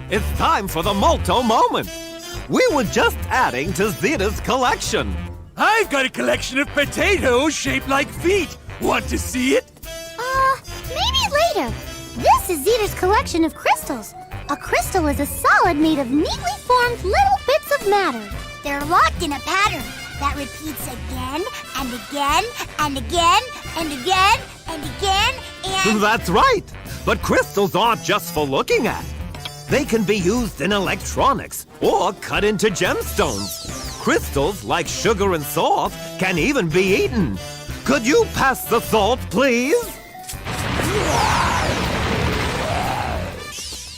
It's time for the Molto Moment. We were just adding to Zeta's collection. I've got a collection of potatoes shaped like feet. Want to see it? Maybe later. This is Zeta's collection of crystals. A crystal is a solid made of neatly formed little bits of matter. They're locked in a pattern that repeats again and again and again and again and again and... That's right. But crystals aren't just for looking at. They can be used in electronics or cut into gemstones. Crystals, like sugar and salt, can even be eaten. Could you pass the salt, please?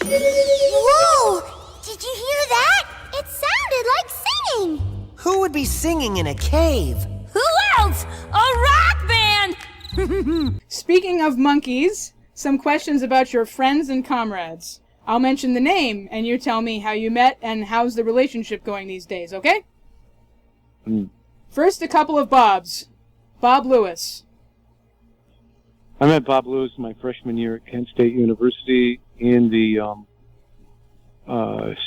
Whoa! Did you hear that? It sounded like singing. Who would be singing in a cave? Who else? A rock band! Speaking of monkeys, some questions about your friends and comrades. I'll mention the name, and you tell me how you met and how's the relationship going these days, okay? First, a couple of Bobs. Bob Lewis. I met Bob Lewis my freshman year at Kent State University in the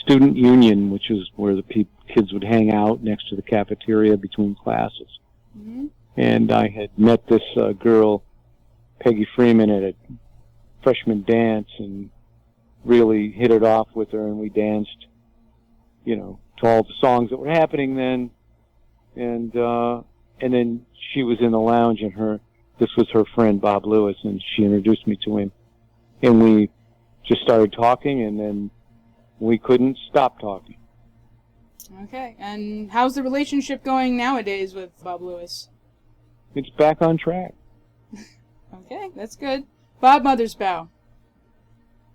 student union, which is where the kids would hang out next to the cafeteria between classes. Mm-hmm. And I had met this girl, Peggy Freeman, at a freshman dance and really hit it off with her, and we danced, to all the songs that were happening then. And then she was in the lounge, and this was her friend, Bob Lewis, and she introduced me to him. And we just started talking, and then we couldn't stop talking. Okay, and how's the relationship going nowadays with Bob Lewis? It's back on track. Okay, that's good. Bob Mothersbaugh.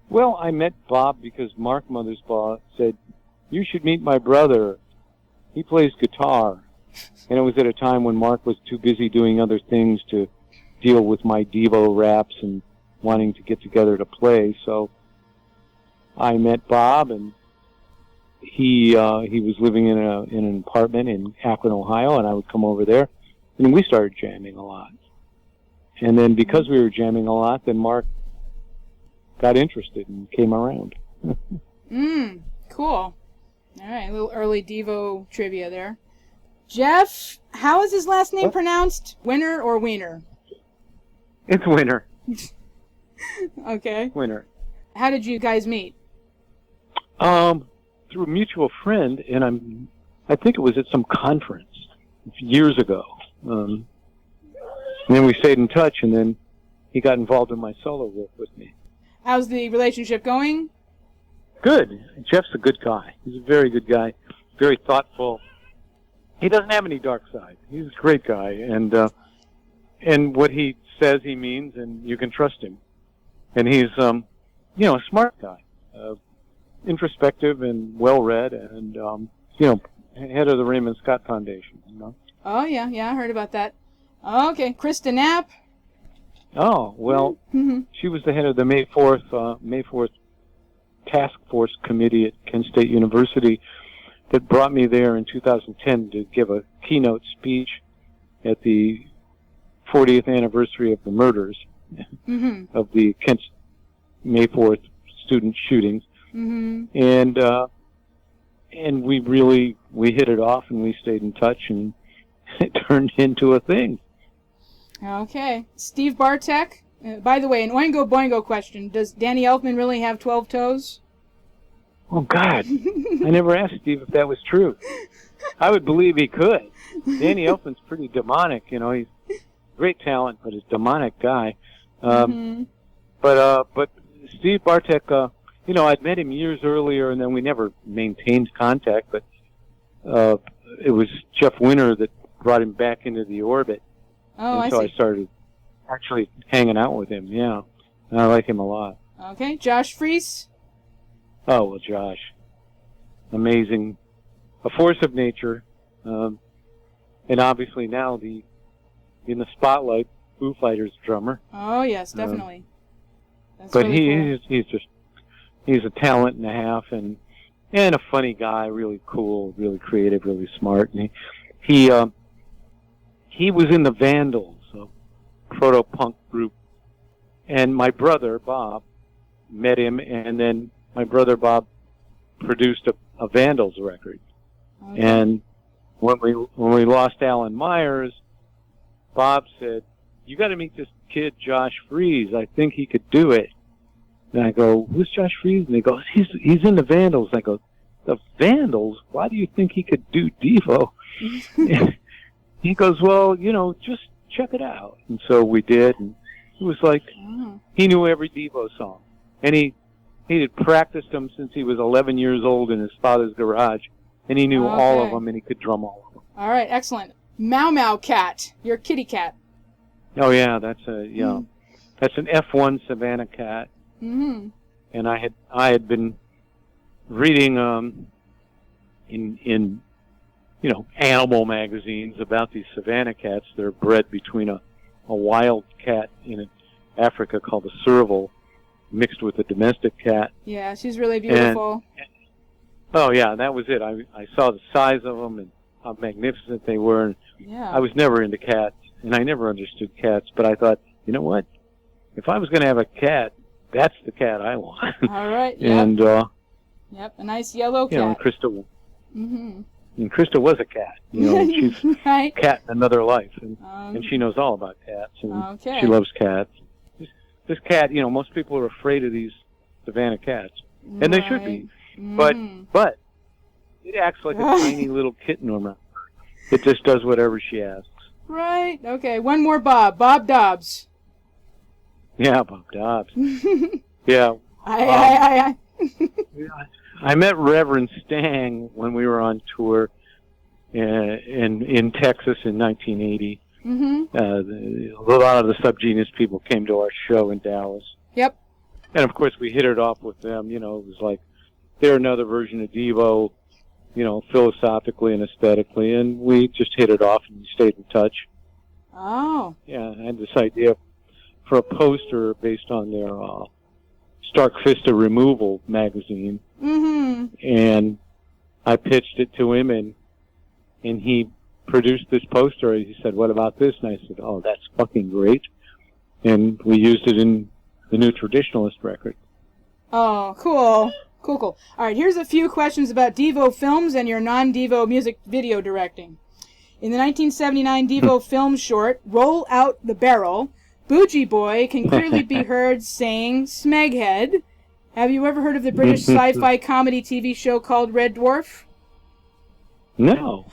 Well, I met Bob because Mark Mothersbaugh said, "You should meet my brother. He plays guitar." And it was at a time when Mark was too busy doing other things to deal with my DEVO raps and wanting to get together to play. So I met Bob, and he was living in an apartment in Akron, Ohio, and I would come over there, and we started jamming a lot. And then because we were jamming a lot, then Mark got interested and came around. Cool. All right, a little early DEVO trivia there. Jeff, how is his last name pronounced? Winner or Wiener? It's Winner. Okay. Winner. How did you guys meet? Through a mutual friend, and I think it was at some conference years ago. And then we stayed in touch, and then he got involved in my solo work with me. How's the relationship going? Good. Jeff's a good guy. He's a very good guy, very thoughtful. He doesn't have any dark side. He's a great guy, and what he says he means, and you can trust him. And he's, a smart guy, introspective and well-read, and head of the Raymond Scott Foundation. Oh yeah, I heard about that. Okay, Krista Knapp. Oh well, she was the head of the May 4th Task Force Committee at Kent State University that brought me there in 2010 to give a keynote speech at the 40th anniversary of the murders of the Kent May 4th student shootings. And we hit it off, and we stayed in touch, and it turned into a thing. Okay. Steve Bartek. By the way, an Oingo Boingo question. Does Danny Elfman really have 12 toes? Oh, God. I never asked Steve if that was true. I would believe he could. Danny Elfman's pretty demonic, He's great talent, but he's a demonic guy. But Steve Bartek, I'd met him years earlier, and then we never maintained contact, but it was Jeff Winter that brought him back into the orbit. Oh, and so I see. I started actually hanging out with him, yeah. And I like him a lot. Okay, Josh Freese. Oh, well, Josh. Amazing. A force of nature. And obviously now in the spotlight, Foo Fighters drummer. Oh, yes, definitely. That's but really cool. he's a talent and a half, and a funny guy, really cool, really creative, really smart. And he was in the Vandals, a proto-punk group. And my brother, Bob, met him, and then my brother, Bob, produced a Vandals record. Okay. And when we lost Alan Myers, Bob said, "You got to meet this kid, Josh Freese. I think he could do it." And I go, "Who's Josh Freese?" And he goes, "He's in the Vandals." And I go, "The Vandals? Why do you think he could do DEVO?" He goes, "Well, just check it out." And so we did, and it was like he knew every DEVO song, and he had practiced them since he was 11 years old in his father's garage, and he knew all of them, and he could drum all of them. All right, excellent. Mau Mau Cat, your kitty cat. Oh yeah, that's that's an F1 Savannah cat. Mm-hmm. And I had been reading in animal magazines about these Savannah cats. They're bred between a wild cat in Africa called a serval mixed with a domestic cat. Yeah, she's really beautiful. Oh yeah, that was it. I saw the size of them and how magnificent they were. And yeah. I was never into cats, and I never understood cats. But I thought, you know what? If I was going to have a cat, that's the cat I want. All right. Yep. And yep, a nice yellow cat. And Krista. Mm-hmm. And Krista was a cat. She's right. a cat in another life, and she knows all about cats, and she loves cats. This cat, most people are afraid of these Savannah cats, and they should be. But it acts like a tiny little kitten around her. It just does whatever she asks. Right. Okay. One more Bob. Bob Dobbs. Yeah, Bob Dobbs. Yeah. I met Reverend Stang when we were on tour in Texas in 1980. Mm-hmm. A lot of the Subgenius people came to our show in Dallas. Yep. And of course we hit it off with them. It was like they're another version of DEVO, philosophically and aesthetically, and we just hit it off and stayed in touch. Oh. Yeah, I had this idea for a poster based on their Stark Vista Removal magazine. Mm-hmm. And I pitched it to him, and he produced this poster. He said, "What about this?" And I said, "Oh, that's fucking great." And we used it in the new Traditionalist record. Oh, cool. Cool. All right, here's a few questions about DEVO films and your non-DEVO music video directing. In the 1979 DEVO film short, Roll Out the Barrel, Bougie Boy can clearly be heard saying Smeghead. Have you ever heard of the British sci-fi comedy TV show called Red Dwarf? No.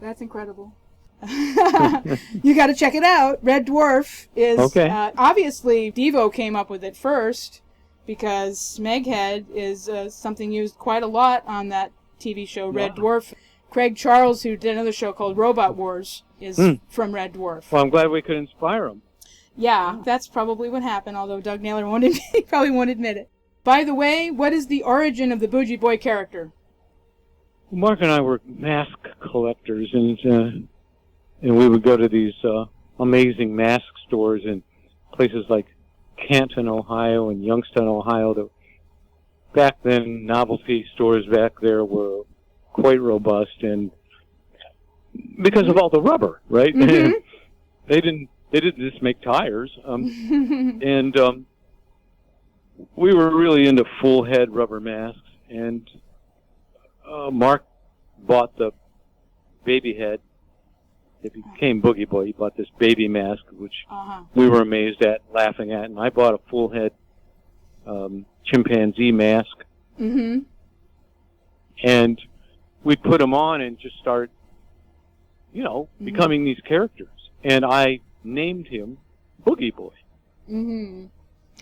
That's incredible. You got to check it out. Red Dwarf is obviously DEVO came up with it first because Smeghead is something used quite a lot on that TV show Red Dwarf. Craig Charles, who did another show called Robot Wars, is from Red Dwarf. Well, I'm glad we could inspire him. Yeah, that's probably what happened, although Doug Naylor probably won't admit it. By the way, what is the origin of the Bougie Boy character? Mark and I were mask collectors, and we would go to these amazing mask stores in places like Canton, Ohio, and Youngstown, Ohio. Back then, novelty stores back there were quite robust, and because of all the rubber, right? Mm-hmm. They didn't just make tires, and we were really into full head rubber masks, and Mark bought the baby head. It became Boogie Boy. He bought this baby mask, which we were amazed at, laughing at, and I bought a full head chimpanzee mask. Mm-hmm. And we'd put them on and just start, becoming these characters. And I named him Boogie Boy. Mm-hmm.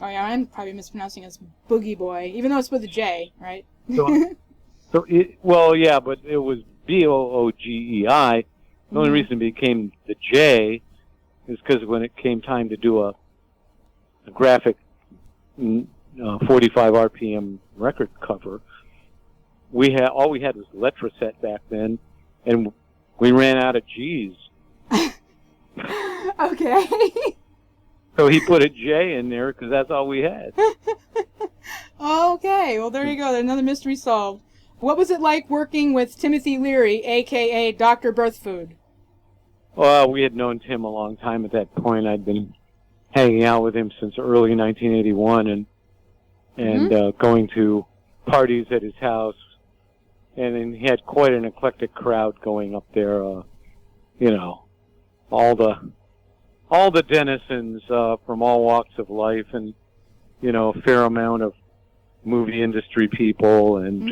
Oh yeah, I'm probably mispronouncing it as Boogie Boy, even though it's with a J, right? But it was Boogei. The only reason it became the J is because when it came time to do a graphic 45 RPM record cover, all we had was Letraset back then, and we ran out of G's. Okay. So he put a J in there because that's all we had. Okay, well there you go. There's another mystery solved. What was it like working with Timothy Leary, a.k.a. Dr. Birthfood? Well, we had known Tim a long time at that point. I'd been hanging out with him since early 1981 and going to parties at his house, and then he had quite an eclectic crowd going up there. You know, all the denizens from all walks of life, and you know, a fair amount of movie industry people, and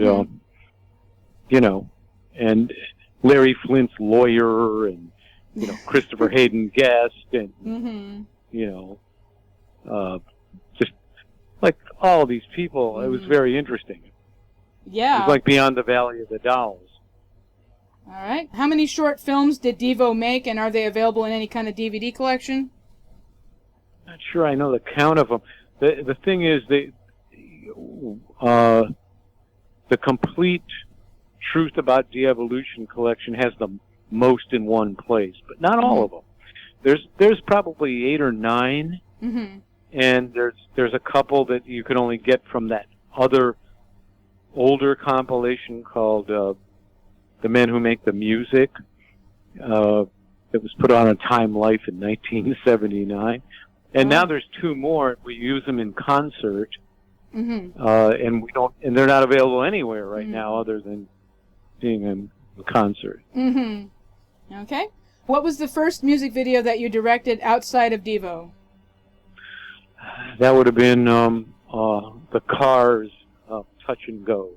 you know, and Larry Flint's lawyer, and you know, Christopher Hayden Guest, and you know, just like all these people. It was very interesting. Yeah. It was like Beyond the Valley of the Dolls. All right. How many short films did DEVO make, and are they available in any kind of DVD collection? Not sure I know the count of them. The thing is, the complete Truth About De-Evolution collection has the most in one place, but not all of them. There's probably 8 or 9, and there's a couple that you can only get from that other older compilation called The Men Who Make the Music. It was put on Time Life in 1979. And now there's 2 more. We use them in concert, and we don't. And they're not available anywhere right now, other than being in concert. Okay. What was the first music video that you directed outside of DEVO? That would have been the Cars Touch and Go.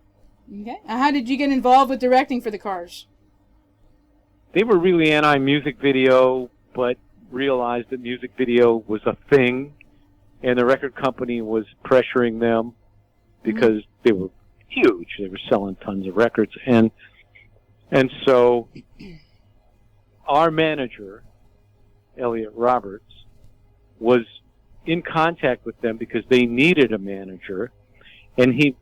Okay. How did you get involved with directing for the Cars? They were really anti-music video, but realized that music video was a thing, and the record company was pressuring them because they were huge. They were selling tons of records, and so our manager, Elliot Roberts, was in contact with them because they needed a manager, and he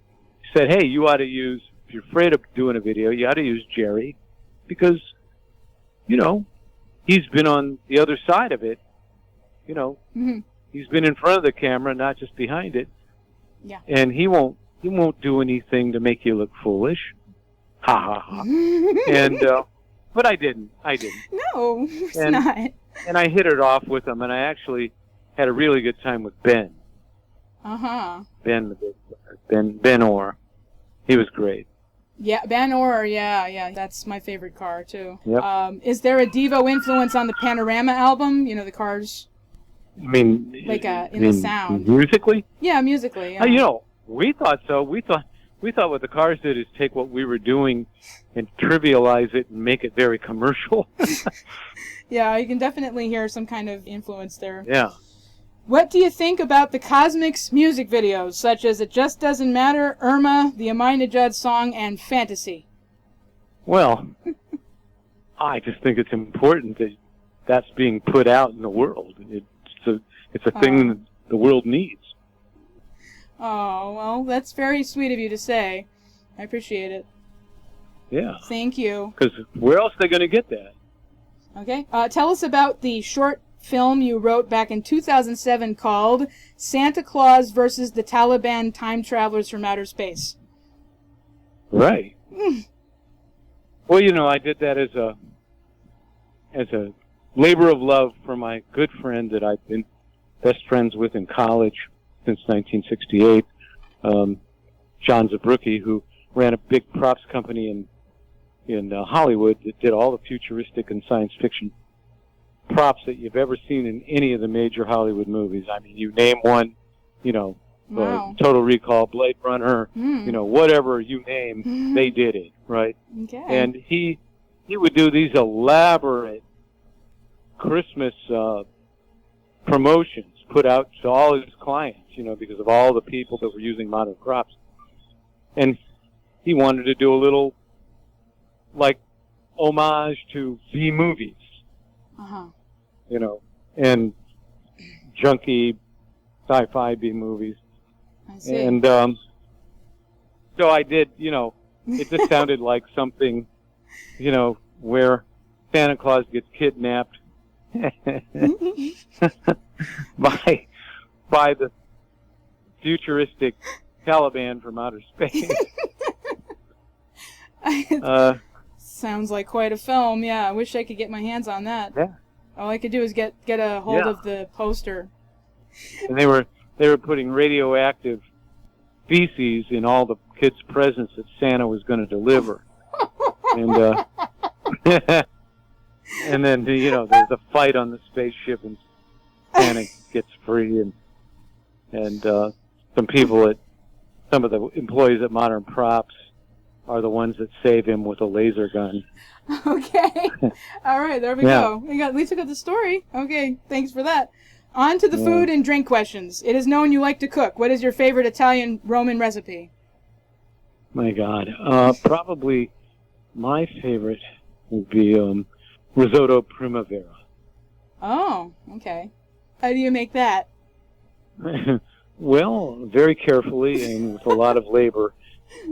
said, hey, you ought to use, if you're afraid of doing a video, you ought to use Jerry, because, you know, he's been on the other side of it, you know. He's been in front of the camera, not just behind it. Yeah. And he won't do anything to make you look foolish. Ha ha ha. And but I didn't. No, it's not. And I hit it off with him, and I actually had a really good time with Ben. Ben Orr. He was great. Yeah, Ben Orr, yeah, that's my favorite car, too. Yep. Is there a DEVO influence on the Panorama album? You know, the Cars? I mean, Like in the sound. musically? Yeah, musically. Yeah. You know, we thought so. We thought what the Cars did is take what we were doing and trivialize it and make it very commercial. Yeah, you can definitely hear some kind of influence there. Yeah. What do you think about the Cosmiks music videos, such as It Just Doesn't Matter, Irma, the Amina Judd song, and Fantasy? Well, I just think it's important that that's being put out in the world. It's a thing that the world needs. Oh, well, that's very sweet of you to say. I appreciate it. Yeah. Thank you. Because where else are they going to get that? Okay. Tell us about the short film you wrote back in 2007 called Santa Claus versus the Taliban Time Travelers from Outer Space. Right. Well, you know, I did that as a labor of love for my good friend that I've been best friends with in college since 1968, John Zabrucki, who ran a big props company in Hollywood that did all the futuristic and science fiction props that you've ever seen in any of the major Hollywood movies. I mean, you name one, you know, Wow. Total Recall, Blade Runner, you know, whatever you name, they did it, right? Okay. And he would do these elaborate Christmas promotions put out to all his clients, you know, because of all the people that were using modern props. And he wanted to do a little, like, homage to B-movies. You know, and junky sci-fi B-movies. I see. And so I did, you know, it just sounded like something, you know, where Santa Claus gets kidnapped by the futuristic Taliban from outer space. Sounds like quite a film. Yeah, I wish I could get my hands on that. Yeah. All I could do is get a hold of the poster. And they were putting radioactive feces in all the kids' presents that Santa was going to deliver. And and then, there's a fight on the spaceship, and Santa gets free, and some of the employees at Modern Props are the ones that save him with a laser gun. Okay. All right, there we go. At least we got the story. Okay, thanks for that. On to the food and drink questions. It is known you like to cook. What is your favorite Italian Roman recipe? My God. Probably my favorite would be risotto primavera. Oh, okay. How do you make that? Well, very carefully and with a lot of labor.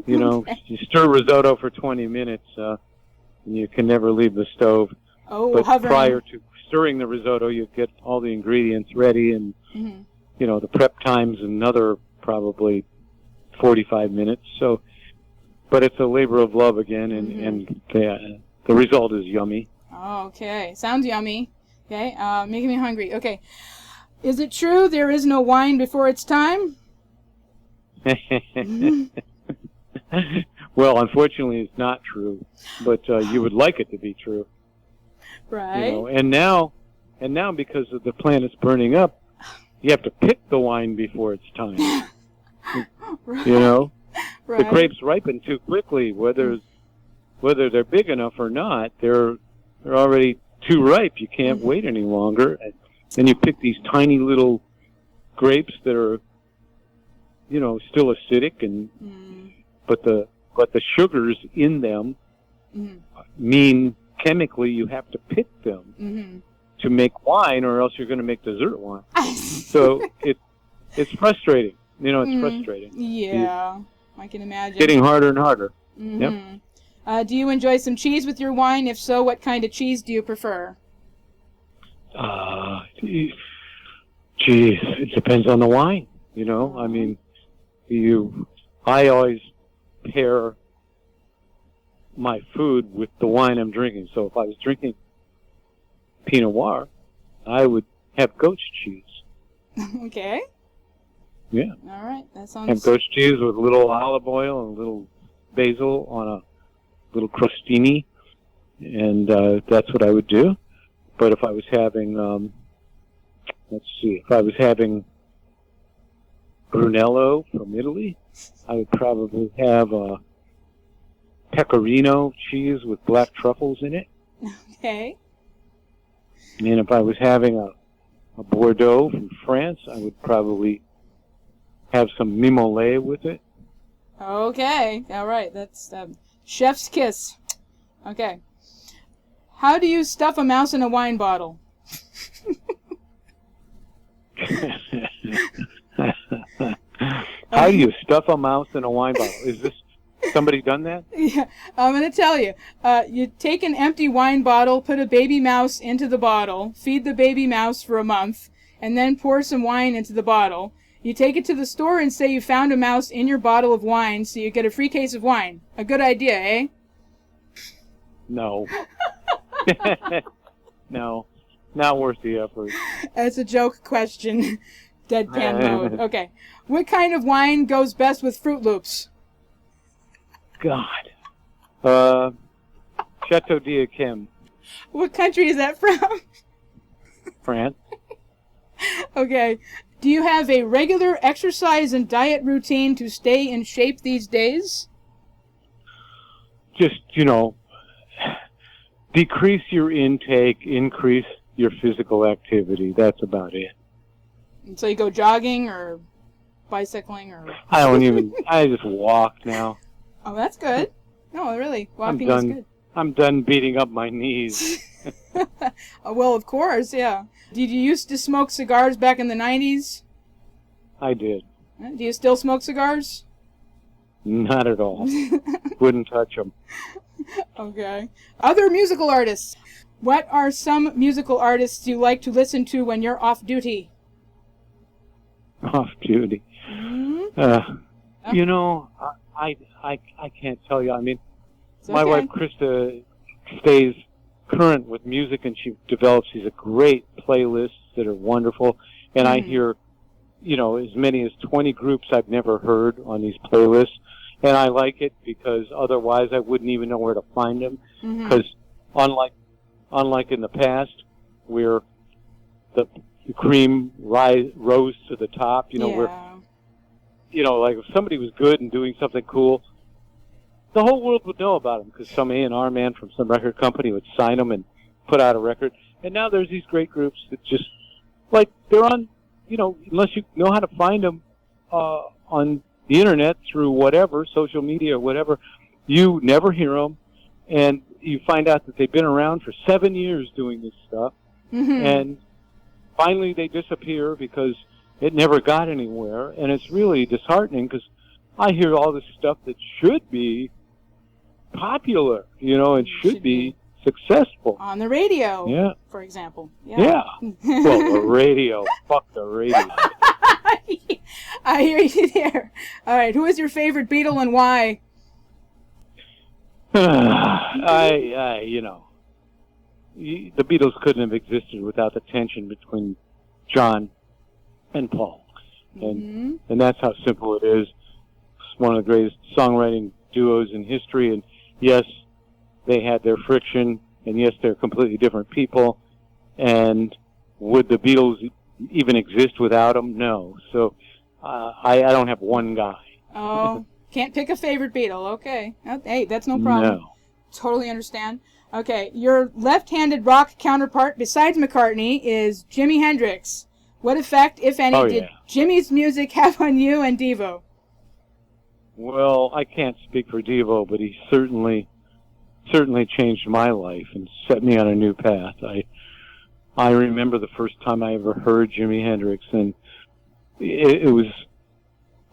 You stir risotto for 20 minutes, and you can never leave the stove. Oh, but hovering. Prior to stirring the risotto, you get all the ingredients ready, and the prep time's another probably 45 minutes. So, but it's a labor of love again, and the result is yummy. Oh, okay, sounds yummy. Okay, making me hungry. Okay, is it true there is no wine before it's time? Well, unfortunately, it's not true, but you would like it to be true. Right. And now because of the planet's burning up, you have to pick the wine before it's time. Right. The grapes ripen too quickly, whether they're big enough or not. They're already too ripe. You can't wait any longer. And you pick these tiny little grapes that are, still acidic, and but the sugars in them mean chemically you have to pick them to make wine, or else you're going to make dessert wine. So it's frustrating. It's frustrating. Yeah, I can imagine. It's getting harder and harder. Yep. Do you enjoy some cheese with your wine? If so, what kind of cheese do you prefer? Geez, it depends on the wine. I mean, I always pair my food with the wine I'm drinking. So if I was drinking Pinot Noir, I would have goat's cheese. Okay. Yeah. All right, that sounds. Have goat's cheese with a little olive oil and a little basil on a little crostini, and that's what I would do. But if I was having, if I was having Brunello from Italy, I would probably have a pecorino cheese with black truffles in it. Okay. And if I was having a Bordeaux from France, I would probably have some mimollet with it. Okay. All right. That's chef's kiss. Okay. How do you stuff a mouse in a wine bottle? How do you stuff a mouse in a wine bottle? Is this somebody done that? Yeah, I'm going to tell you. You take an empty wine bottle, put a baby mouse into the bottle, feed the baby mouse for a month, and then pour some wine into the bottle. You take it to the store and say you found a mouse in your bottle of wine, so you get a free case of wine. A good idea, eh? No. No. Not worth the effort. That's a joke question. Deadpan mode. Okay. What kind of wine goes best with Fruit Loops? God. Chateau d'Yquem. What country is that from? France. Okay. Do you have a regular exercise and diet routine to stay in shape these days? Just, decrease your intake, increase your physical activity. That's about it. So you go jogging or bicycling or... I just walk now. Oh, that's good. No, really, walking is good. I'm done beating up my knees. Well, of course, yeah. Did you used to smoke cigars back in the 90s? I did. Do you still smoke cigars? Not at all. Wouldn't touch them. Okay. Other musical artists. What are some musical artists you like to listen to when you're off duty? Off duty. Mm-hmm. I can't tell you. I mean, It's my okay. wife Krista stays current with music, and she develops these great playlists that are wonderful. And I hear as many as 20 groups I've never heard on these playlists, and I like it because otherwise I wouldn't even know where to find them. Because unlike in the past, where the cream rose to the top, where like if somebody was good and doing something cool, the whole world would know about them because some A&R man from some record company would sign them and put out a record. And now there's these great groups that just, like, they're on, unless you know how to find them on the internet through whatever, social media or whatever, you never hear them. And you find out that they've been around for 7 years doing this stuff. And finally they disappear because it never got anywhere. And it's really disheartening because I hear all this stuff that should be popular, and should be successful. On the radio, yeah, for example. Yeah. Well, the radio. Fuck the radio. I hear you there. All right, who is your favorite Beatle and why? The Beatles couldn't have existed without the tension between John and Paul. And that's how simple it is. It's one of the greatest songwriting duos in history, and yes, they had their friction, and yes, they're completely different people, and would the Beatles even exist without them? No. So I don't have one guy. Oh, can't pick a favorite Beatle. Okay. Hey, that's no problem. No. Totally understand. Okay, your left-handed rock counterpart besides McCartney is Jimi Hendrix. What effect, if any, did Jimmy's music have on you and DEVO? Well, I can't speak for DEVO, but he certainly changed my life and set me on a new path. I remember the first time I ever heard Jimi Hendrix, and it was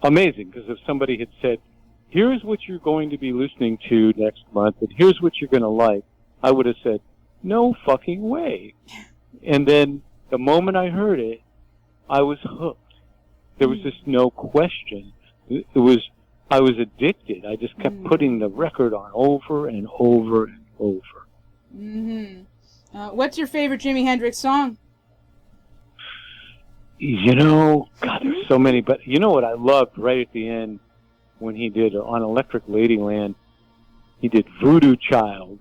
amazing, because if somebody had said, here's what you're going to be listening to next month, and here's what you're going to like, I would have said, no fucking way. And then the moment I heard it, I was hooked. There was just no question. I was addicted. I just kept putting the record on over and over and over. What's your favorite Jimi Hendrix song? God, there's so many. But you know what I loved right at the end when he did on Electric Ladyland? He did Voodoo Child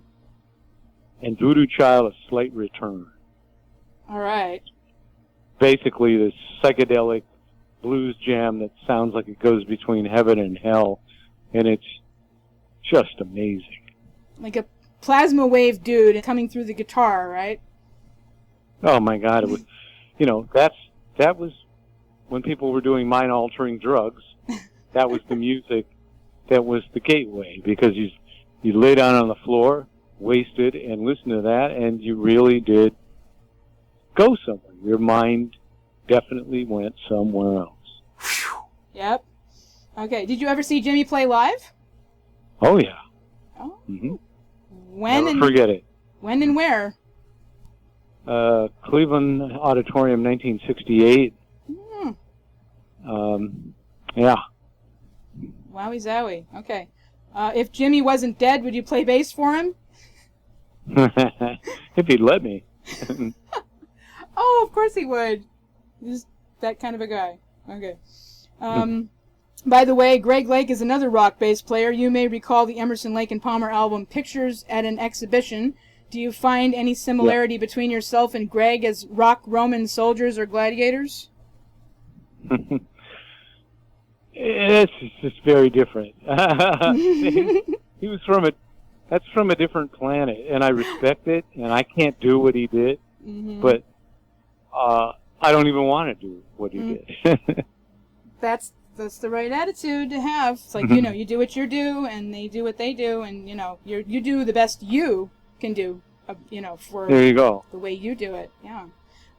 and Voodoo Child: A Slight Return. All right. Basically, this psychedelic blues jam that sounds like it goes between heaven and hell, and it's just amazing. Like a plasma wave dude coming through the guitar, right? Oh my God! It was, that was when people were doing mind-altering drugs. That was the music that was the gateway, because you lay down on the floor, wasted, and listened to that, and you really did go somewhere. Your mind definitely went somewhere else. Yep. Okay. Did you ever see Jimmy play live? Oh yeah. Oh. When? Never forget it. When and where? Cleveland Auditorium, 1968. Yeah. Wowie zowie. Okay. If Jimmy wasn't dead, would you play bass for him? If he'd let me. Oh, of course he would. He's that kind of a guy. Okay. By the way, Greg Lake is another rock bass player. You may recall the Emerson, Lake and Palmer album Pictures at an Exhibition. Do you find any similarity between yourself and Greg as rock Roman soldiers or gladiators? It's just very different. He was from a different planet, and I respect it, and I can't do what he did, but I don't even want to do what he did. That's the right attitude to have. It's like, you do what you do, and they do what they do, and, you do the best you can do, for there you go. The way you do it. Yeah.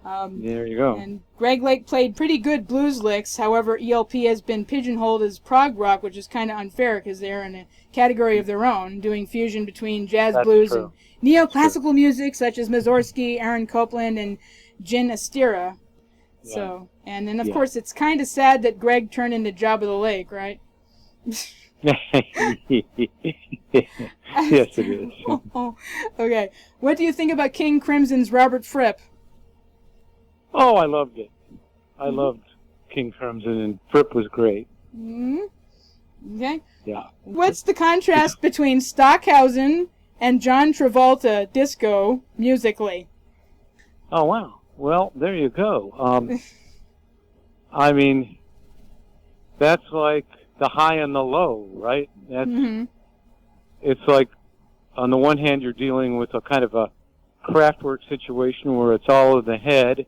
There you go. And Greg Lake played pretty good blues licks. However, ELP has been pigeonholed as prog rock, which is kind of unfair because they're in a category of their own, doing fusion between jazz, blues, and neoclassical music such as Mussorgsky, Aaron Copland, and Gin Astera. Yeah. So, and then of course it's kind of sad that Greg turned into Jabba the Lake, right? Yes, it is. Okay. What do you think about King Crimson's Robert Fripp? Oh, I loved it. I loved King Crimson, and Fripp was great. Okay. Yeah. What's the contrast between Stockhausen and John Travolta disco musically? Oh, wow. Well, there you go. I mean, that's like the high and the low, right? That's, It's like, on the one hand, you're dealing with a kind of a Kraftwerk situation where it's all in the head,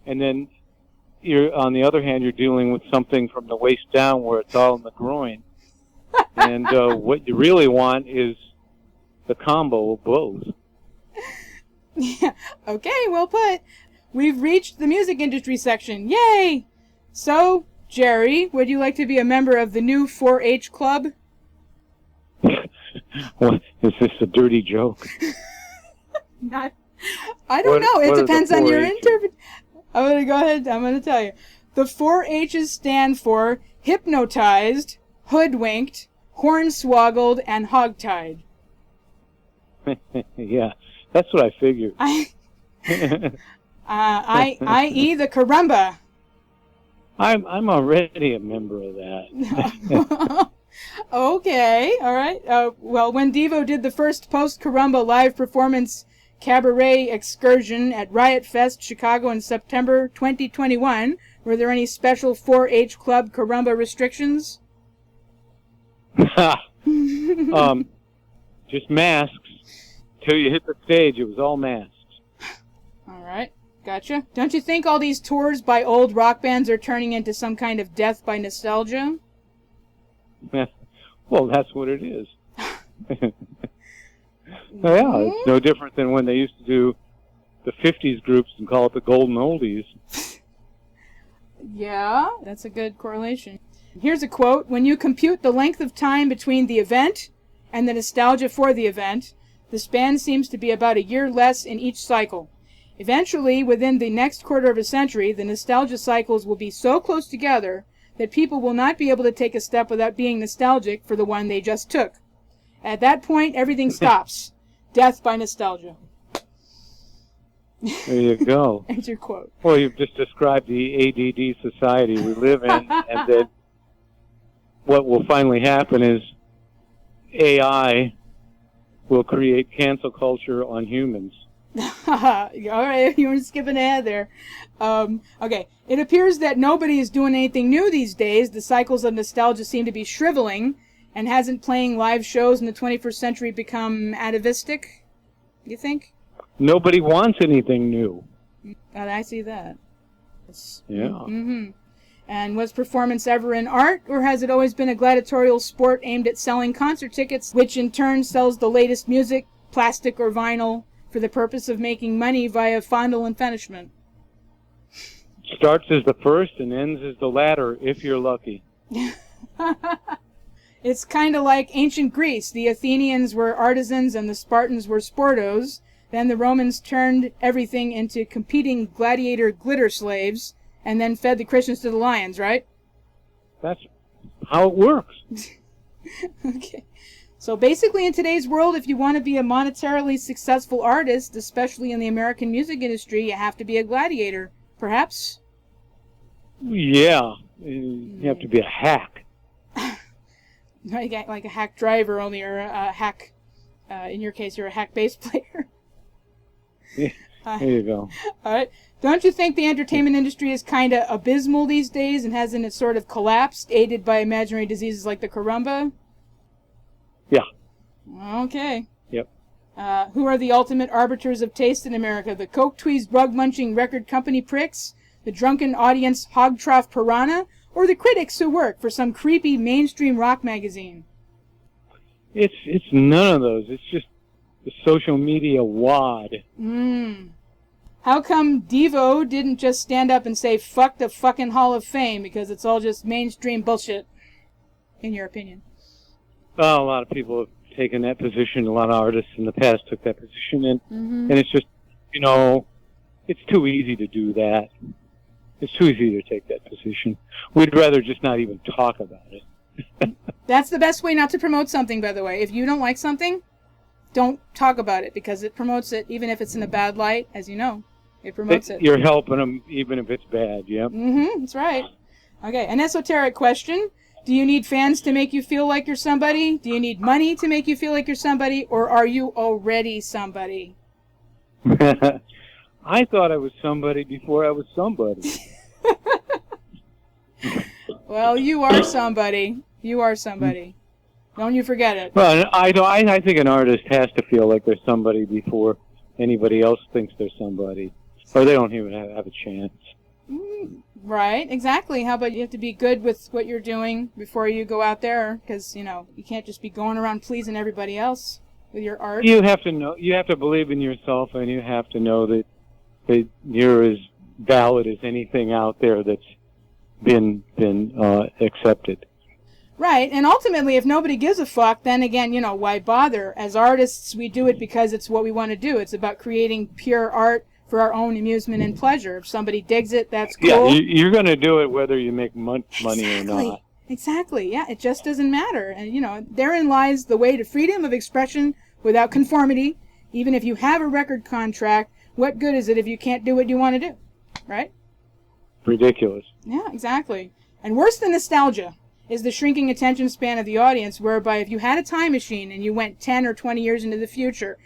and then on the other hand, you're dealing with something from the waist down where it's all in the groin. And what you really want is the combo of both. Yeah. Okay, well put. We've reached the music industry section. Yay! So, Jerry, would you like to be a member of the new 4-H club? What, is this a dirty joke? Not. I don't know. It depends on your interpretation. I'm going to go ahead. I'm going to tell you. The 4-H's stand for hypnotized, hoodwinked, hornswoggled, and hogtied. Yeah, that's what I figured. I.e. the caramba. I'm already a member of that. Okay, all right. Well, when DEVO did the first post-caramba live performance cabaret excursion at Riot Fest Chicago in September 2021, were there any special 4-H Club caramba restrictions? Just masks. Till you hit the stage, it was all masks. All right, gotcha. Don't you think all these tours by old rock bands are turning into some kind of death by nostalgia? Well, that's what it is. Yeah, it's no different than when they used to do the 50s groups and call it the Golden Oldies. Yeah, that's a good correlation. Here's a quote. When you compute the length of time between the event and the nostalgia for the event, the span seems to be about a year less in each cycle. Eventually, within the next quarter of a century, the nostalgia cycles will be so close together that people will not be able to take a step without being nostalgic for the one they just took. At that point, everything stops. Death by nostalgia. There you go. There's your quote. Well, you've just described the ADD society we live in, and that what will finally happen is AI will create cancel culture on humans. All right, you were skipping ahead there. Okay, it appears that nobody is doing anything new these days. The cycles of nostalgia seem to be shriveling, and hasn't playing live shows in the 21st century become atavistic, you think? Nobody wants anything new. I see that. Yeah. And was performance ever an art, or has it always been a gladiatorial sport aimed at selling concert tickets, which in turn sells the latest music, plastic or vinyl, for the purpose of making money via fondle and punishment? Starts as the first and ends as the latter, if you're lucky. It's kind of like ancient Greece. The Athenians were artisans and the Spartans were sportos. Then the Romans turned everything into competing gladiator glitter slaves and then fed the Christians to the lions, right? That's how it works. Okay. So basically in today's world, if you want to be a monetarily successful artist, especially in the American music industry, you have to be a gladiator, perhaps? Yeah. You have to be a hack. Like a hack driver, only you're a hack, in your case, you're a hack bass player. Yeah, there you go. All right. Don't you think the entertainment industry is kind of abysmal these days and hasn't it sort of collapsed, aided by imaginary diseases like the caramba? Yeah. Okay. Yep. Who are the ultimate arbiters of taste in America? The coke-tweezed, rug-munching record company pricks? The drunken audience hog-trough piranha? Or the critics who work for some creepy mainstream rock magazine? It's none of those. It's just the social media wad. How come DEVO didn't just stand up and say, fuck the fucking Hall of Fame, because it's all just mainstream bullshit, in your opinion? Well, a lot of people have taken that position. A lot of artists in the past took that position. And it's just, it's too easy to do that. It's too easy to take that position. We'd rather just not even talk about it. That's the best way not to promote something, by the way. If you don't like something, don't talk about it, because it promotes it, even if it's in a bad light, as you know. It promotes it. You're helping them even if it's bad, yep. Mm-hmm, that's right. Okay, an esoteric question. Do you need fans to make you feel like you're somebody? Do you need money to make you feel like you're somebody? Or are you already somebody? I thought I was somebody before I was somebody. Well, you are somebody. You are somebody. Don't you forget it. Well, I think an artist has to feel like they're somebody before anybody else thinks they're somebody. Or they don't even have a chance. Right, exactly. How about you have to be good with what you're doing before you go out there? Because, you can't just be going around pleasing everybody else with your art. You have to know. You have to believe in yourself, and you have to know that you're as valid as anything out there that's been accepted. Right, and ultimately, if nobody gives a fuck, then again, why bother? As artists, we do it because it's what we want to do. It's about creating pure art for our own amusement and pleasure. If somebody digs it, that's cool. Yeah, you're going to do it whether you make money or not. Exactly, yeah, it just doesn't matter. And, therein lies the way to freedom of expression without conformity. Even if you have a record contract, what good is it if you can't do what you want to do, right? Ridiculous. Yeah, exactly. And worse than nostalgia is the shrinking attention span of the audience, whereby if you had a time machine and you went 10 or 20 years into the future,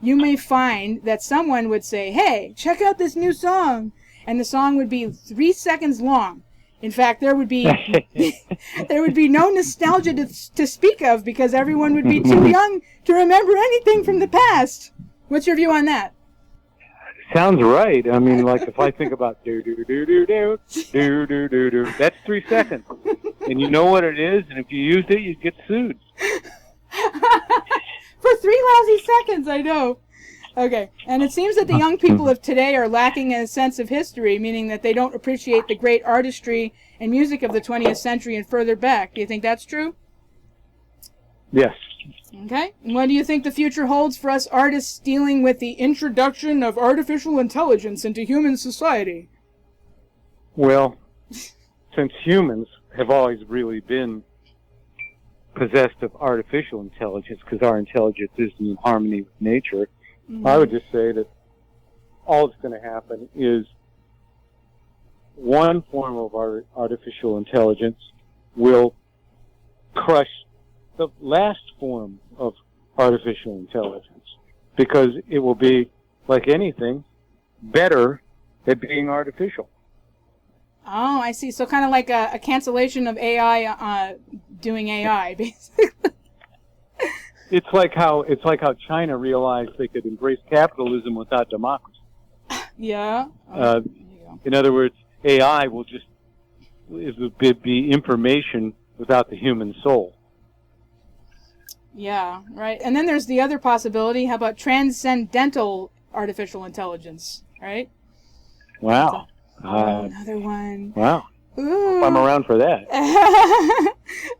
you may find that someone would say, hey, check out this new song, and the song would be 3 seconds long. In fact, there would be no nostalgia to speak of because everyone would be too young to remember anything from the past. What's your view on that? Sounds right. I mean, like if I think about do, that's 3 seconds. And you know what it is, and if you used it, you'd get sued. For 3 lousy seconds, I know. Okay, and it seems that the young people of today are lacking in a sense of history, meaning that they don't appreciate the great artistry and music of the 20th century and further back. Do you think that's true? Yes. Okay, and what do you think the future holds for us artists dealing with the introduction of artificial intelligence into human society? Well, since humans have always really been possessed of artificial intelligence, because our intelligence is in harmony with nature, I would just say that all that's going to happen is one form of artificial intelligence will crush the last form of artificial intelligence, because it will be, like anything, better at being artificial. Oh, I see. So kind of like a cancellation of AI doing AI, basically. It's like how China realized they could embrace capitalism without democracy. Yeah. In other words, AI will just be information without the human soul. Yeah, right. And then there's the other possibility. How about transcendental artificial intelligence, right? Wow. Another one. Wow. Ooh. I'm around for that.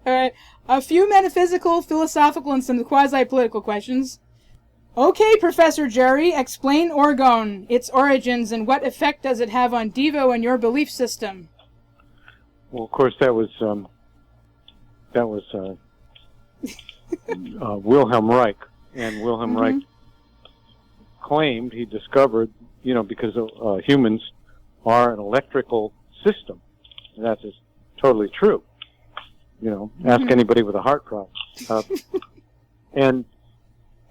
All right. A few metaphysical, philosophical, and some quasi-political questions. Okay, Professor Jerry, explain orgone, its origins, and what effect does it have on DEVO and your belief system? Well, of course, that was Wilhelm Reich, and Wilhelm Reich claimed he discovered, because humans are an electrical system. And that's just totally true. Ask anybody with a heart problem. And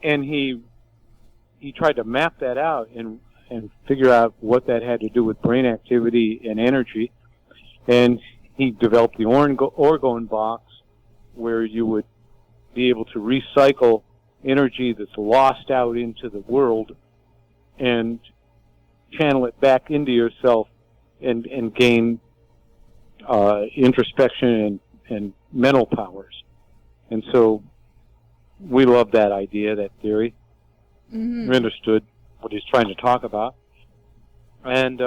he tried to map that out and figure out what that had to do with brain activity and energy. And he developed the orgone box, where you would be able to recycle energy that's lost out into the world and channel it back into yourself and gain introspection and mental powers. And so we love that idea, that theory. We understood what he's trying to talk about. And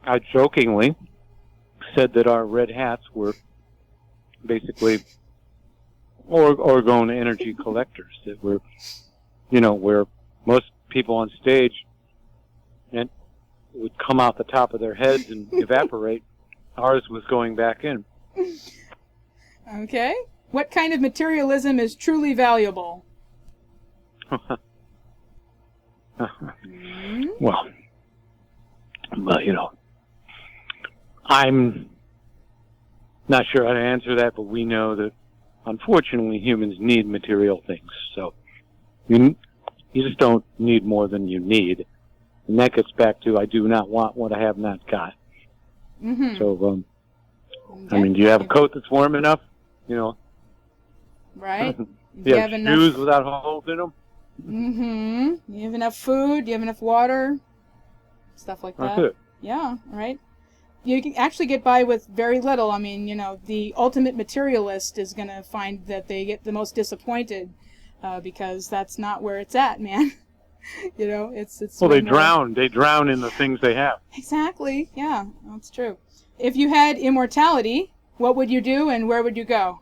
I jokingly said that our red hats were basically orgone energy collectors, that were, where most people on stage and would come out the top of their heads and evaporate. Ours was going back in. Okay. What kind of materialism is truly valuable? Well, you know, I'm not sure how to answer that, but we know that, unfortunately, humans need material things. So you just don't need more than you need. And that gets back to, I do not want what I have not got. So, I mean, do you have a coat that's warm enough? You know. Right. Do you have shoes without holes in them? You have enough food? Do you have enough water? Stuff like that. That's it. Yeah, right. You can actually get by with very little. I mean, you know, the ultimate materialist is going to find that they get the most disappointed because that's not where it's at, man. You know, it's well, they drown. They drown in the things they have. Exactly. Yeah, that's true. If you had immortality, what would you do and where would you go?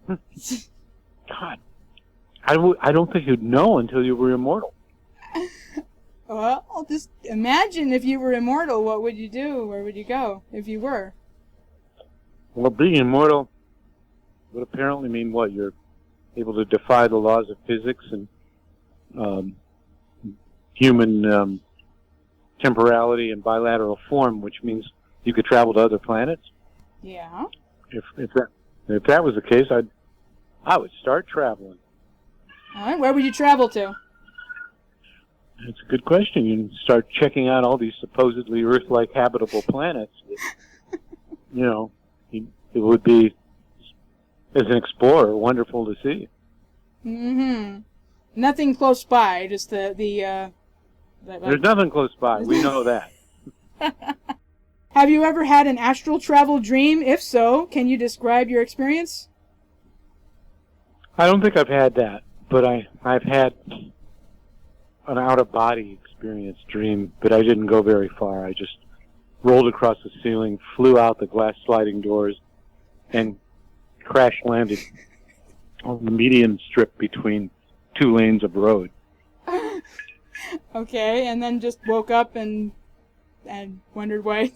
God, I don't think you'd know until you were immortal. Well, just imagine if you were immortal, what would you do? Where would you go if you were? Well, being immortal would apparently mean what? You're able to defy the laws of physics and human temporality and bilateral form, which means you could travel to other planets. Yeah. If that was the case, I would start traveling. All right. Where would you travel to? It's a good question. You can start checking out all these supposedly Earth-like habitable planets. You know, it would be, as an explorer, wonderful to see. Nothing close by, just the There's nothing close by. We know that. Have you ever had an astral travel dream? If so, can you describe your experience? I don't think I've had that, but I've had an out-of-body experience dream, but I didn't go very far. I just rolled across the ceiling, flew out the glass sliding doors, and crash-landed on the median strip between two lanes of road. Okay, and then just woke up and wondered why.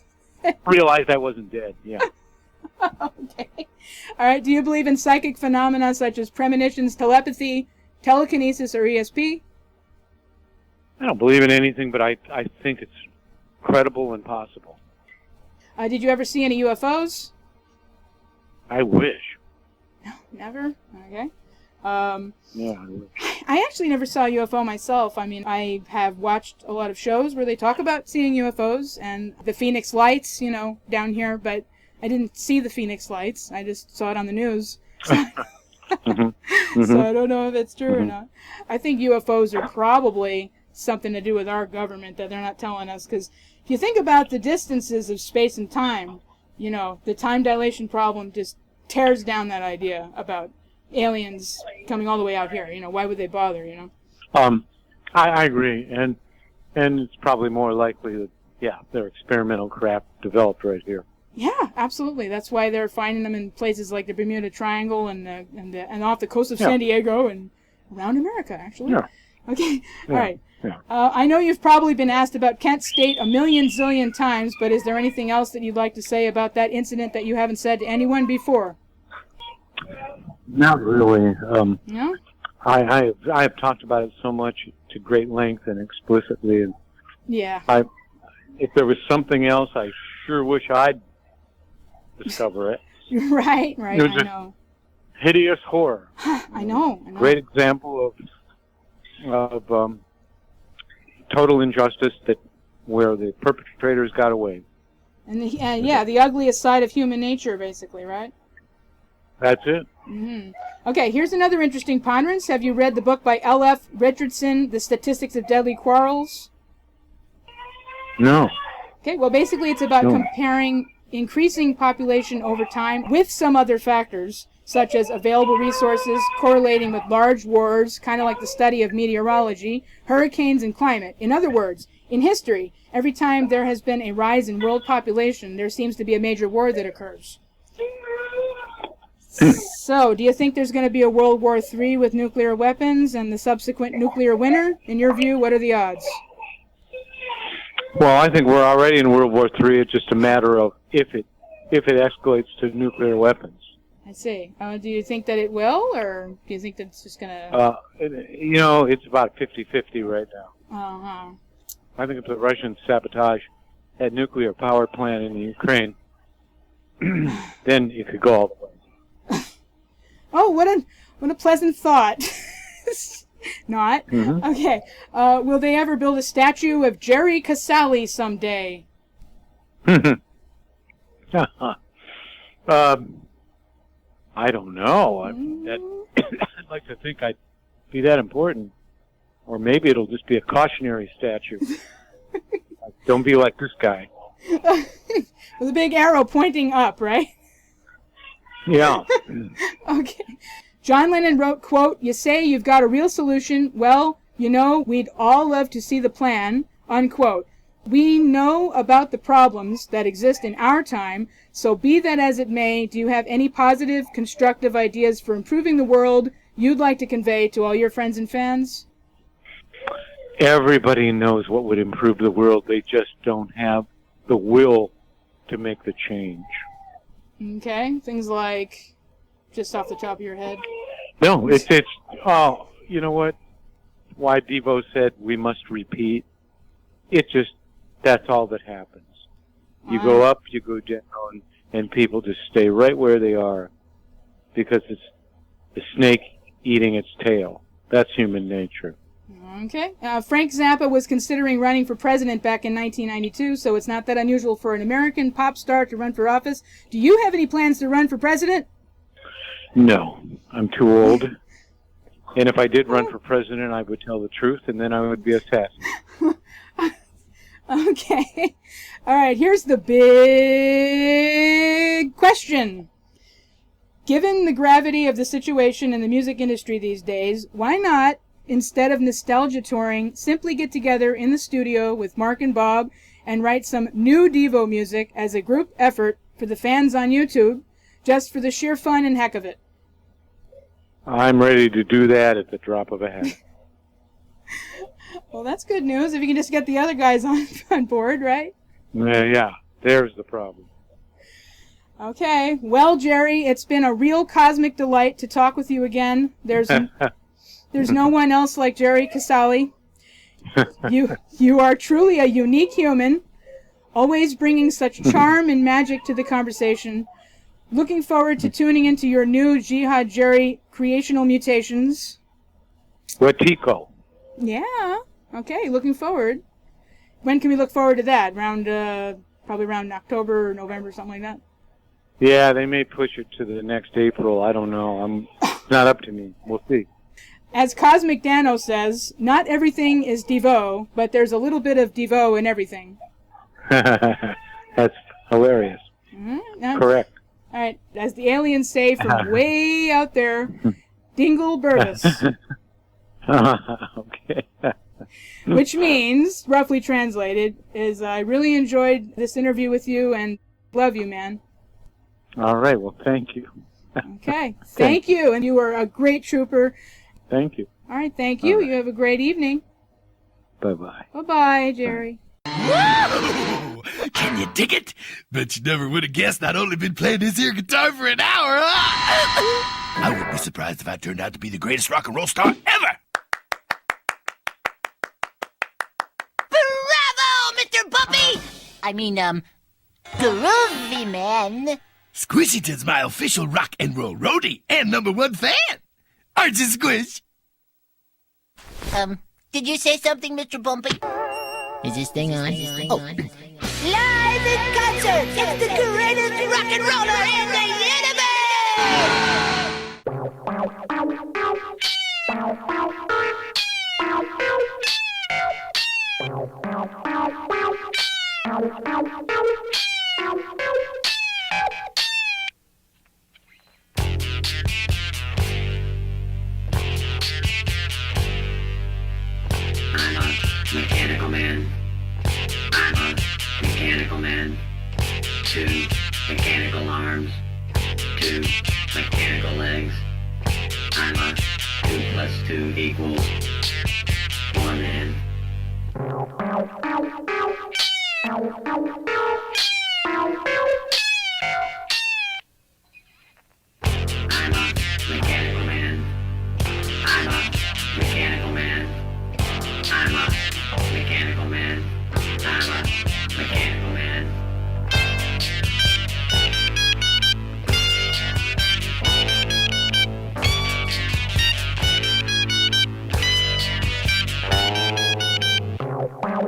Realized I wasn't dead, yeah. Okay. All right, do you believe in psychic phenomena such as premonitions, telepathy, telekinesis, or ESP? I don't believe in anything, but I think it's credible and possible. Did you ever see any UFOs? I wish. No, never? Okay. Yeah, I wish. I actually never saw a UFO myself. I mean, I have watched a lot of shows where they talk about seeing UFOs and the Phoenix Lights, you know, down here, but I didn't see the Phoenix Lights. I just saw it on the news. So, so I don't know if it's true or not. I think UFOs are probably something to do with our government that they're not telling us, because if you think about the distances of space and time, you know, the time dilation problem just tears down that idea about aliens coming all the way out here. You know, why would they bother, you know? I agree, and it's probably more likely that, yeah, their experimental craft developed right here. Yeah, absolutely. That's why they're finding them in places like the Bermuda Triangle and off the coast of San Diego and around America, actually. Yeah. Okay, Yeah. all right. Yeah. I know you've probably been asked about Kent State a million zillion times, but is there anything else that you'd like to say about that incident that you haven't said to anyone before? Not really. No? I have talked about it so much to great length and explicitly, and Yeah. if there was something else, I sure wish I'd discover it. Right, It was I know. Hideous horror. I know. Great example of total injustice where the perpetrators got away. And the ugliest side of human nature, basically, right? That's it. Okay, here's another interesting ponderance. Have you read the book by L.F. Richardson, The Statistics of Deadly Quarrels? No. Okay, well, basically it's about comparing increasing population over time with some other factors, such as available resources correlating with large wars, kind of like the study of meteorology, hurricanes, and climate. In other words, in history, every time there has been a rise in world population, there seems to be a major war that occurs. So, do you think there's going to be a World War III with nuclear weapons and the subsequent nuclear winter? In your view, what are the odds? Well, I think we're already in World War III. It's just a matter of if it escalates to nuclear weapons. I see. Do you think that it will, or do you think that it's just going to... It's about 50-50 right now. Uh-huh. I think if the Russians sabotage that nuclear power plant in the Ukraine, then it could go all the way. Oh, what a pleasant thought. Not? Mm-hmm. Okay. Will they ever build a statue of Jerry Casale someday? I don't know. I'd like to think I'd be that important. Or maybe it'll just be a cautionary statue. Don't be like this guy. With a big arrow pointing up, right? Yeah. Okay. John Lennon wrote, quote, "You say you've got a real solution. Well, we'd all love to see the plan," unquote. "We know about the problems that exist in our time, so be that as it may, do you have any positive, constructive ideas for improving the world you'd like to convey to all your friends and fans?" Everybody knows what would improve the world. They just don't have the will to make the change. Okay. Things like, just off the top of your head. No, you know what? Why DEVO said we must repeat. That's all that happens. You go up, you go down, and people just stay right where they are because it's the snake eating its tail. That's human nature. Okay. Frank Zappa was considering running for president back in 1992, so it's not that unusual for an American pop star to run for office. Do you have any plans to run for president? No, I'm too old. And if I did run for president, I would tell the truth, and then I would be assassinated. Okay. All right, here's the big question. Given the gravity of the situation in the music industry these days, why not, instead of nostalgia touring, simply get together in the studio with Mark and Bob and write some new DEVO music as a group effort for the fans on YouTube, just for the sheer fun and heck of it? I'm ready to do that at the drop of a hat. Well, that's good news if you can just get the other guys on board, right? Yeah, there's the problem. Okay. Well, Jerry, it's been a real cosmic delight to talk with you again. There's no one else like Jerry Casale. You are truly a unique human, always bringing such charm and magic to the conversation. Looking forward to tuning into your new Jihad Jerry creational mutations. WAWTC. Yeah. Okay, looking forward. When can we look forward to that? Probably around October or November, something like that? Yeah, they may push it to the next April. I don't know. It's not up to me. We'll see. As Cosmic Dano says, not everything is DEVO, but there's a little bit of DEVO in everything. That's hilarious. Mm-hmm. Correct. All right, as the aliens say from way out there, Dingle Burtis. Okay. Which means, roughly translated, is I really enjoyed this interview with you and love you, man. All right, well, thank you. Okay, thank you, and you were a great trooper. Thank you. All right, thank you. All right. You have a great evening. Bye-bye. Bye-bye, Jerry. Woo! Can you dig it? Bet you never would have guessed I'd only been playing this here guitar for an hour, huh? I wouldn't be surprised if I turned out to be the greatest rock and roll star ever. Bravo, Mr. Bumpy! I mean, groovy man. Squishyton's my official rock and roll roadie and #1 fan. Aren't you, Squish? Did you say something, Mr. Bumpy? Is this thing on? Oh. Live in concert! It's the greatest rock and roller in the Mechanical man. I'm a mechanical man. 2 mechanical arms. 2 mechanical legs. I'm a 2 plus 2 equals 1 man. I'm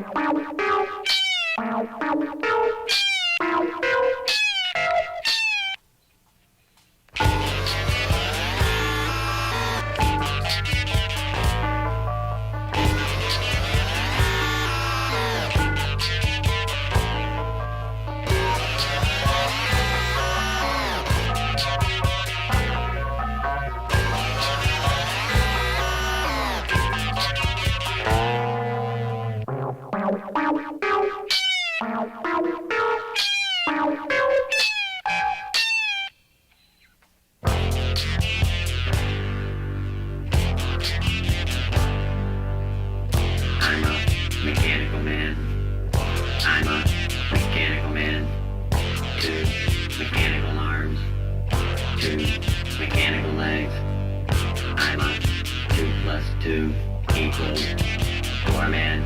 a mechanical man. I'm a mechanical man. 2 mechanical arms. 2 mechanical legs. I'm a 2 plus 2 equals 4 man.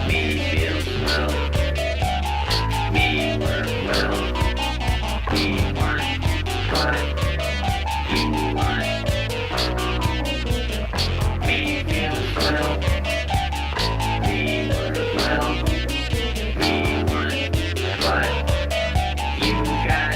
Me feels well. Me work well. We want what you want. Me feels well. Me work well. We want what you got.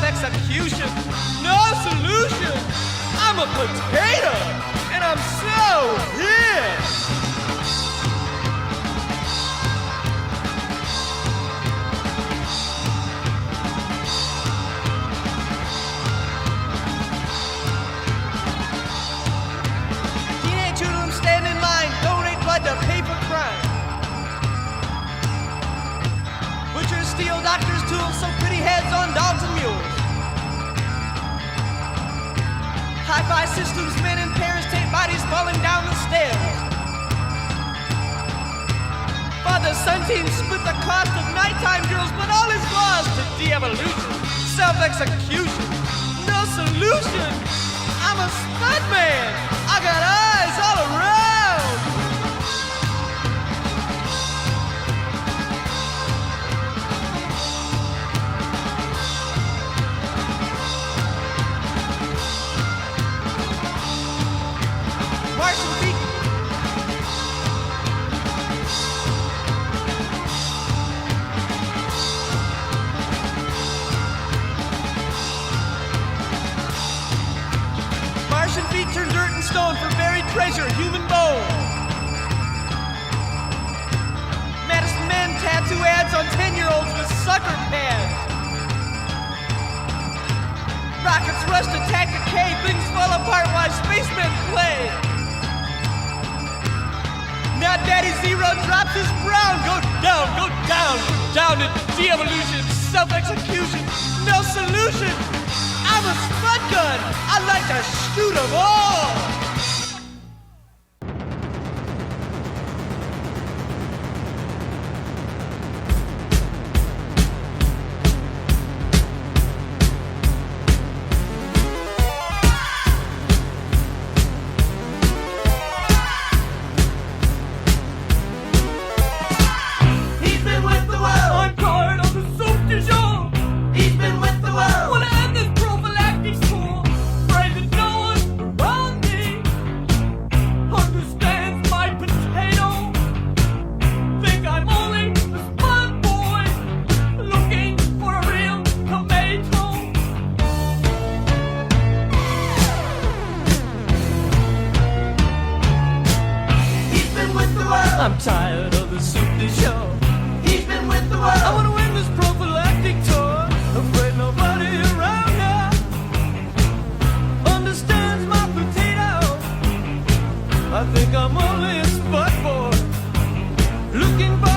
Self-execution, no solution. I'm a potato, and I'm so pissed. Teenage hoodlums stand in line, donate blood to pay for crime. Butchers steal doctors' tools, so pretty heads on dogs and mules. Hi-fi systems, men and parents take bodies falling down the stairs. Father-son teams split the cost of nighttime drills, but all is lost to de-evolution, self-execution, no solution. I'm a spud man. I got eyes all around. Martian feet. Martian feet turn dirt and stone for buried treasure, human bone. Medicine men tattoo ads on 10-year-olds with sucker pads. Rockets rush to attack a cave, things fall apart while spacemen play. Now Daddy Zero drops his brown. Go down to de-evolution, self-execution, no solution. I'm a spud gun. I like to shoot 'em all. He's been with the world. I'm tired of the soup du jour. He's been with the world. When I had this prophylactic school, afraid that no one around me understands my potato. Think I'm only a spud boy looking for a real tomato. He's been with the world. I'm tired of the soup du jour. He's been with the world. I wanna win this prophylactic tour. Afraid nobody around here understands my potato. I think I'm only a spud boy looking for